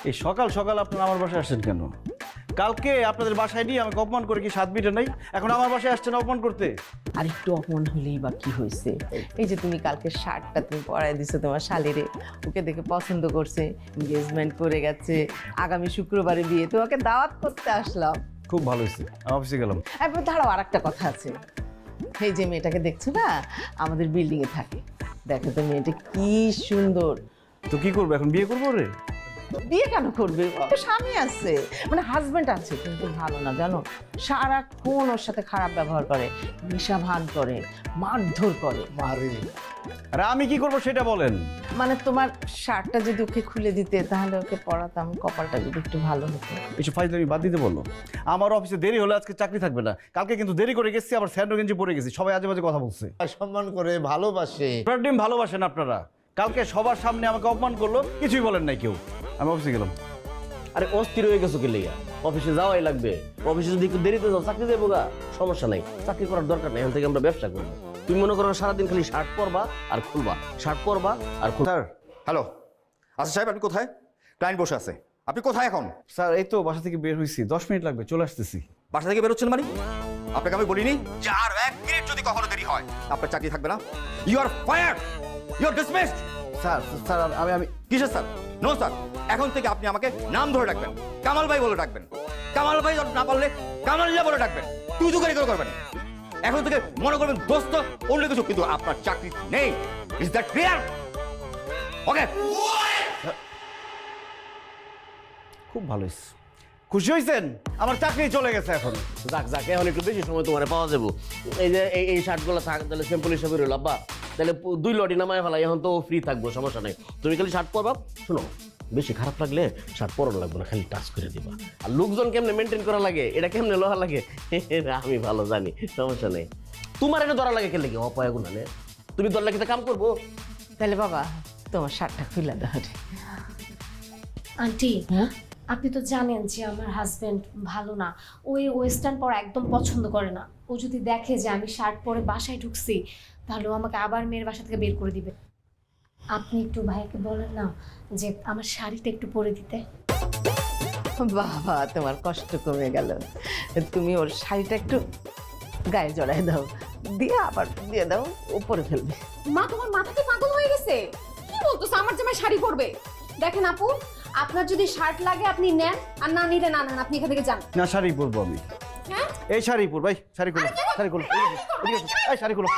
এই সকাল সকাল আপনারা আমার বাসায় আসছেন কেন? কালকে আপনাদের বাসায় নিয়ে আমাকে অপমান করে কি 7 মিনিট নাই, এখন আমার বাসায় আসছেন অপমান করতে? আর একটু অপমান হলেই বা কি হয়েছে? এই যে তুমি কালকে শার্টটা তুমি পরাই দিছো তোমার শালিরে, ওকে দেখে পছন্দ করছে, এনগেজমেন্ট করে গেছে, আগামী শুক্রবারে বিয়ে, তোমাকে দাওয়াত করতে আসলাম। খুব ভালো হয়েছে, আমি অফিসে গেলাম। এরপর দাঁড়াও, আর একটা কথা আছে। এই যে মেয়েটাকে দেখছো না, আমাদের বিল্ডিংয়ে থাকে, দেখো তো মেয়েটা কি সুন্দর। তো কি করবো এখন, বিয়ে করবো রে? বিয়ে কেন করবে? ওর তো স্বামী আছে, মানে হাজবেন্ড আছে, কিন্তু ভালো না জানো, সারাক্ষণ ওর সাথে খারাপ ব্যবহার করে, নেশা ভান করে, মারধর করে। মারে আর আমি কি করবো সেটা বলেন। মানে তোমার শার্টটা যদি ওকে খুলে দিতে তাহলে ওকে পরাতাম, কপালটা যদি একটু ভালো হতো। এইসব ফাইজলামি বাদ দিতে বললো। আমার অফিসে দেরি হলে আজকে চাকরি থাকবে না, কালকে কিন্তু দেরি করে গেছি, আবার স্যান্ডো গেঞ্জি পরে গেছি, সবাই আজে বাজে কথা বলছে। সম্মান করে ভালোবাসে। আপনার টিম ভালোবাসেন আপনারা, কালকে সবার সামনে আমাকে অপমান করলো, কিছুই বলেন নাই কেউ। আমি অফিসে গেলাম। আরে অস্থির হয়ে গেছো কে লেগা? অফিসে যাওয়াই লাগবে। অফিসে যদি একটু দেরিতে যাও চাকরি যাবো গা, সমস্যা নাই, চাকরি করার দরকার নেই, এখান থেকে আমরা ব্যবসা করবো। তুমি মনে করো সারাদিন খালি শার্ট পরবা আর খুলবা, শার্ট পরবা আর খুলবা। স্যার হ্যালো, আচ্ছা সাহেব আপনি কোথায়? ক্লায়েন্ট বসে আছে, আপনি কোথায় এখন? স্যার এই তো বাসা থেকে বের হয়েছি, 10 মিনিট লাগবে, চলে আসতেছি। বাসা থেকে বেরোচ্ছেন মানে? আপনাকে আমি বলিনি যে আর 1 মিনিট যদি কখনো দেরি হয় আপনার চাকরি থাকবে না? You are fired, you are dismissed. Sir sir আমি কিসের স্যার? নো স্যার, এখন থেকে আপনি আমাকে নাম ধরে ডাকবেন, কামাল ভাই বলে ডাকবেন। কামাল ভাই না পারলে কামালিয়া বলে ডাকবেন, তুই দুকারি করে করবেন। এখন থেকে মনে করবেন দোস্ত অন্য কিছু, কিন্তু আপনার চাকরি নেই। Is that clear? ওকে। খুব ভালো হয়েছে, খুশি হয়েছেন? আমার চাকরি চলে গেছে এখন। যাক যাক, এখন একটু বেশি সময় তোমার পাওয়া যাবো। এই যে এই শার্টগুলো থাক, তাহলে সিম্পল হিসাবে রইল আব্বা, তাহলে 2 লটি নামায় ফেলাই, এখন তো ফ্রি থাকবো, সমস্যা নাই। তুমি খালি শার্ট পরবা, শোনো বেশি খারাপ লাগলে শার্ট পরানো লাগবে না, খালি টাচ করে দিবা। আর লোকজন কেমনে মেনটেন করা লাগে, এটা কেমনে লোহা লাগে আমি ভালো জানি, সমস্যা নেই। তোমার এটা ধরা লাগে কেন, অপায় গুণা নে, তুমি ধরলে কিন্তু কাম করবো। তাহলে বাবা তোমার শার্টটা খুলে দাও রে। আন্টি, হ্যাঁ? আপনি তো জানেন যে আমার হাজবেন্ড ভালো না, ওই ওয়েস্টার্ন পরা একদম পছন্দ করে না। ও যদি দেখে যে আমি শার্ট পরে বাসায় ঢুকছি, তাহলে ও আমাকে আবার মেয়ের বাসা থেকে বের করে দিবে। আপনি একটু ভাইকে বলেন না যে আমার শাড়িটা একটু পরে দিতে। বাবা তোমার কষ্ট কমে গেল, তুমি ওর শাড়িটা একটু গায়ে জড়ায় দাও, দিয়ে আবার দিয়ে দাও, উপরে ফেলবে। মা তোমার মাথা কি পাগল হয়ে গেছে? কি বলতেছো আমার জামাই শাড়ি পরবে? দেখেন আপু, আপনার যদি শার্ট লাগে আপনি নেন, আর না নিলে না নেন, আপনি এখান থেকে যান। না শাড়ি পরবো আমি। হ্যাঁ, এই শাড়ি পর ভাই, শাড়ি খুলো, শাড়ি খুলো, এই শাড়ি খুলো।